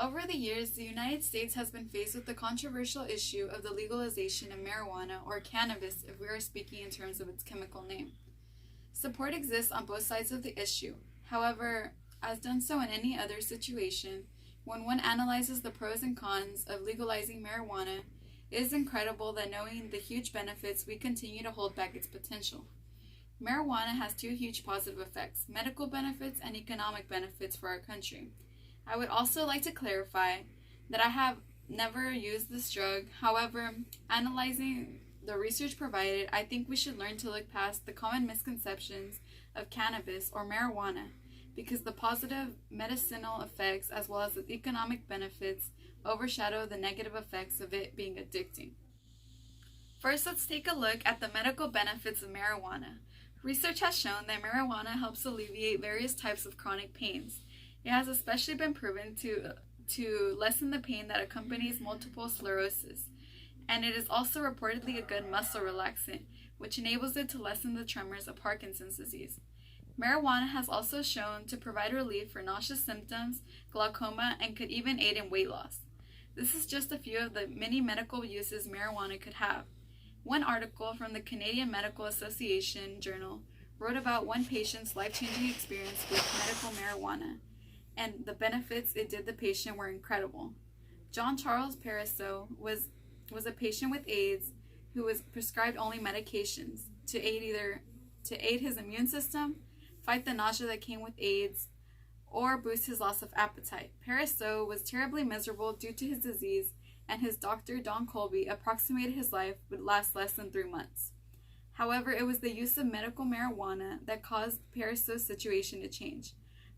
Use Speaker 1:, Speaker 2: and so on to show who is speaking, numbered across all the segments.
Speaker 1: Over the years, the United States has been faced with the controversial issue of the legalization of marijuana, or cannabis if we are speaking in terms of its chemical name. Support exists on both sides of the issue. However, as done so in any other situation, when one analyzes the pros and cons of legalizing marijuana, it is incredible that knowing the huge benefits, we continue to hold back its potential. Marijuana has two huge positive effects: medical benefits and economic benefits for our country. I would also like to clarify that I have never used this drug. However, analyzing the research provided, I think we should learn to look past the common misconceptions of cannabis or marijuana, because the positive medicinal effects as well as the economic benefits overshadow the negative effects of it being addicting. First, let's take a look at the medical benefits of marijuana. Research has shown that marijuana helps alleviate various types of chronic pains. It has especially been proven to lessen the pain that accompanies multiple sclerosis, and it is also reportedly a good muscle relaxant, which enables it to lessen the tremors of Parkinson's disease. Marijuana has also shown to provide relief for nauseous symptoms, glaucoma, and could even aid in weight loss. This is just a few of the many medical uses marijuana could have. One article from the Canadian Medical Association journal wrote about one patient's life-changing experience with medical marijuana, and the benefits it did the patient were incredible. John Charles Persuasive was a patient with AIDS who was prescribed only medications to aid his immune system, fight the nausea that came with AIDS, or boost his loss of appetite. Persuasive was terribly miserable due to his disease, and his doctor, Don Colby, approximated his life would last less than 3 months. However, it was the use of medical marijuana that caused Persuasive's situation to change.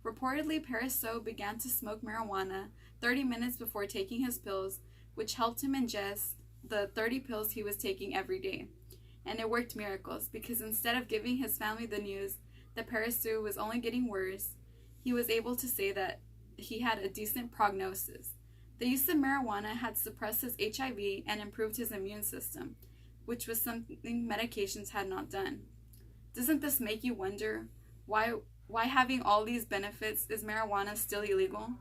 Speaker 1: Reportedly, Persuasive began to smoke marijuana 30 minutes before taking his pills, which helped him ingest the 30 pills he was taking every day. And it worked miracles, because instead of giving his family the news that Persuasive was only getting worse, he was able to say that he had a decent prognosis. The use of marijuana had suppressed his HIV and improved his immune system, which was something medications had not done. Doesn't this make you wonder why having all these benefits is marijuana still illegal?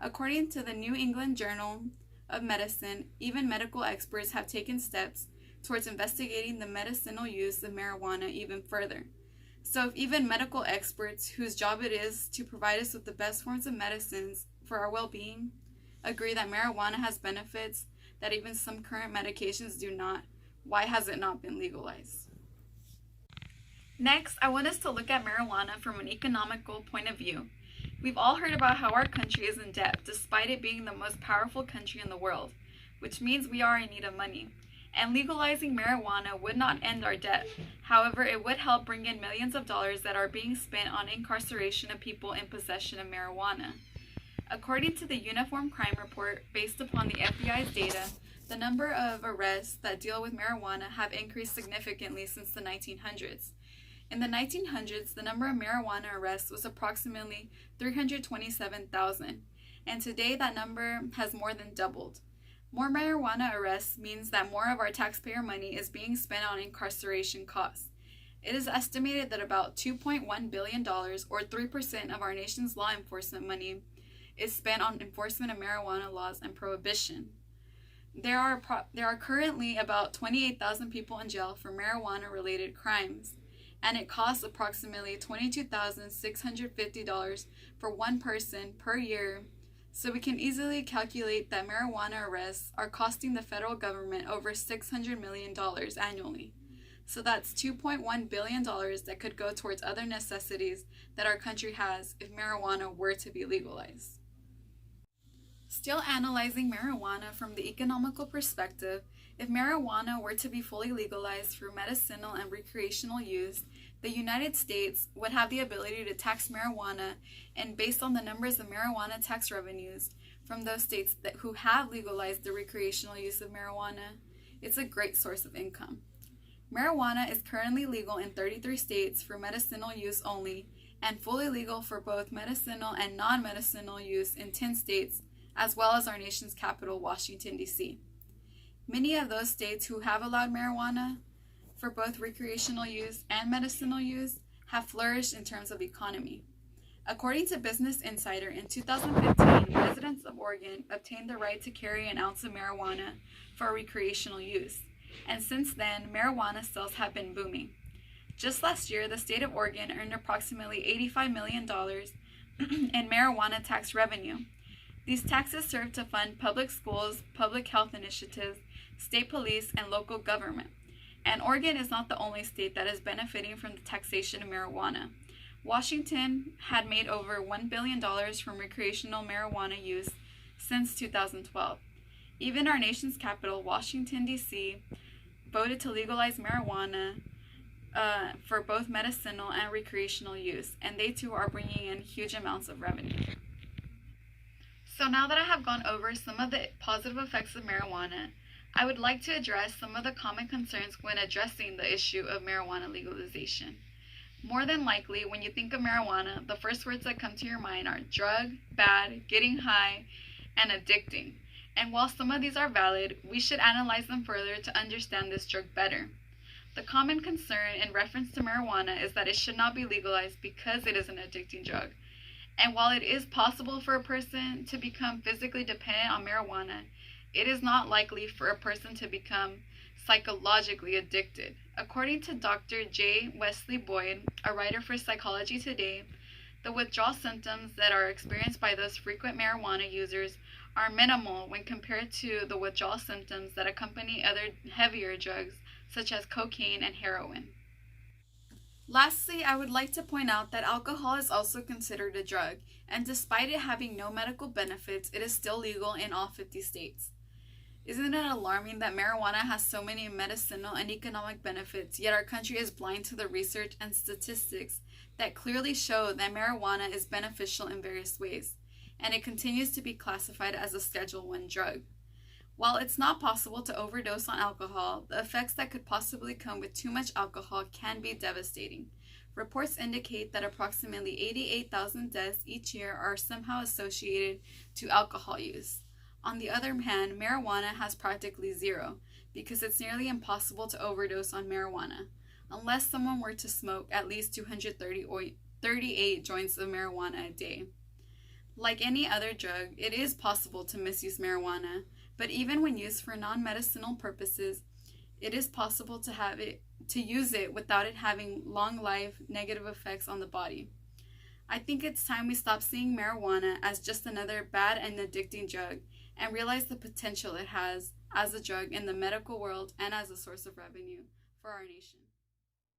Speaker 1: According to the New England Journal of Medicine, even medical experts have taken steps towards investigating the medicinal use of marijuana even further. So if even medical experts, whose job it is to provide us with the best forms of medicines for our well-being, agree that marijuana has benefits that even some current medications do not, why has it not been legalized? Next, I want us to look at marijuana from an economical point of view. We've all heard about how our country is in debt, despite it being the most powerful country in the world, which means we are in need of money. And legalizing marijuana would not end our debt. However, it would help bring in millions of dollars that are being spent on incarceration of people in possession of marijuana. According to the Uniform Crime Report, based upon the FBI's data, the number of arrests that deal with marijuana have increased significantly since the 1900s. In the 1900s, the number of marijuana arrests was approximately 327,000, and today that number has more than doubled. More marijuana arrests means that more of our taxpayer money is being spent on incarceration costs. It is estimated that about $2.1 billion, or 3% of our nation's law enforcement money, is spent on enforcement of marijuana laws and prohibition. There are currently about 28,000 people in jail for marijuana-related crimes, and it costs approximately $22,650 for one person per year. So we can easily calculate that marijuana arrests are costing the federal government over $600 million annually. So that's $2.1 billion that could go towards other necessities that our country has if marijuana were to be legalized. Still analyzing marijuana from the economical perspective, if marijuana were to be fully legalized for medicinal and recreational use, the United States would have the ability to tax marijuana, and based on the numbers of marijuana tax revenues from those states who have legalized the recreational use of marijuana, it's a great source of income. Marijuana is currently legal in 33 states for medicinal use only, and fully legal for both medicinal and non-medicinal use in 10 states, as well as our nation's capital, Washington, D.C. Many of those states who have allowed marijuana for both recreational use and medicinal use have flourished in terms of economy. According to Business Insider, in 2015, residents of Oregon Oregon obtained the right to carry an ounce of marijuana for recreational use, and since then, marijuana sales have been booming. Just last year, the state of Oregon earned approximately $85 million in marijuana tax revenue. These taxes serve to fund public schools, public health initiatives, state police, and local government. And Oregon is not the only state that is benefiting from the taxation of marijuana. Washington had made over $1 billion from recreational marijuana use since 2012. Even our nation's capital, Washington, D.C., voted to legalize marijuana for both medicinal and recreational use, and they too are bringing in huge amounts of revenue. So now that I have gone over some of the positive effects of marijuana, I would like to address some of the common concerns when addressing the issue of marijuana legalization. More than likely, when you think of marijuana, the first words that come to your mind are drug, bad, getting high, and addicting. And while some of these are valid, we should analyze them further to understand this drug better. The common concern in reference to marijuana is that it should not be legalized because it is an addicting drug. And while it is possible for a person to become physically dependent on marijuana, it is not likely for a person to become psychologically addicted. According to Dr. J. Wesley Boyd, a writer for Psychology Today, the withdrawal symptoms that are experienced by those frequent marijuana users are minimal when compared to the withdrawal symptoms that accompany other heavier drugs such as cocaine and heroin. Lastly, I would like to point out that alcohol is also considered a drug, and despite it having no medical benefits, it is still legal in all 50 states. Isn't it alarming that marijuana has so many medicinal and economic benefits, yet our country is blind to the research and statistics that clearly show that marijuana is beneficial in various ways, and it continues to be classified as a Schedule I drug? While it's not possible to overdose on alcohol, the effects that could possibly come with too much alcohol can be devastating. Reports indicate that approximately 88,000 deaths each year are somehow associated to alcohol use. On the other hand, marijuana has practically zero, because it's nearly impossible to overdose on marijuana, unless someone were to smoke at least 238 joints of marijuana a day. Like any other drug, it is possible to misuse marijuana, but even when used for non-medicinal purposes, it is possible to use it without it having long-life negative effects on the body. I think it's time we stop seeing marijuana as just another bad and addicting drug and realize the potential it has as a drug in the medical world and as a source of revenue for our nation.